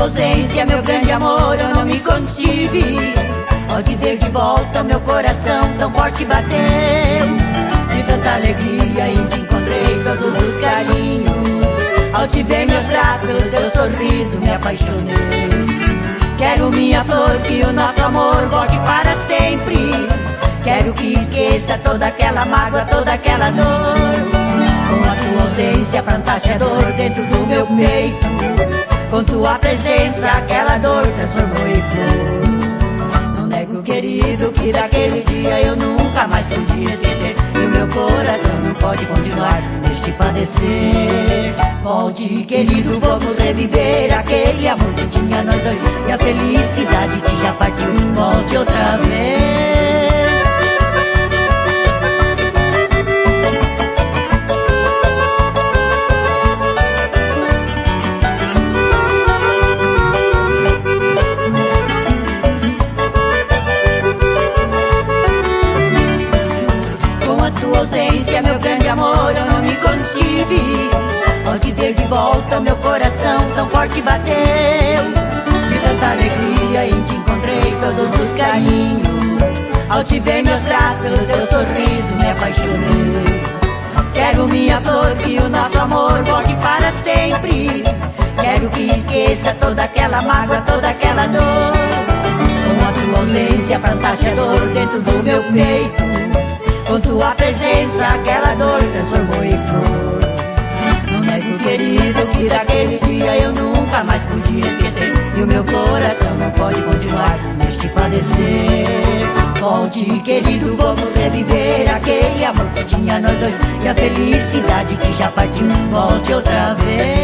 ausência, meu grande amor, eu não me contive. Ao te ver de volta, meu coração tão forte bateu. De tanta alegria em te encontrei todos os carinhos. Ao te ver meus braços, pelo teu sorriso me apaixonei. Quero minha flor, que o nosso amor volte para sempre. Quero que esqueça toda aquela mágoa, toda aquela dor. Com a tua ausência plantaste a dor dentro do meu peito. Com tua presença aquela dor transformou em flor. Não nego, querido, que daquele dia eu nunca mais podia esquecer. E o meu coração não pode continuar neste padecer. Volte, querido, vamos reviver aquele amor que tinha nós dois. E a felicidade que já partiu, volte outra vez. Ausência, meu grande amor, eu não me contive. Ao te ver de volta, meu coração tão forte bateu. De tanta alegria em te encontrei todos os carinhos. Ao te ver meus braços, pelo teu sorriso me apaixonei. Quero minha flor, que o nosso amor volte para sempre. Quero que esqueça toda aquela mágoa, toda aquela dor. Com a tua ausência plantaste a dor dentro do meu peito. Com tua presença aquela dor transformou em flor. Não nego, querido, que daquele dia eu nunca mais podia esquecer. E o meu coração não pode continuar neste padecer. Volte, querido, vamos reviver aquele amor que tinha nós dois. E a felicidade que já partiu, volte outra vez.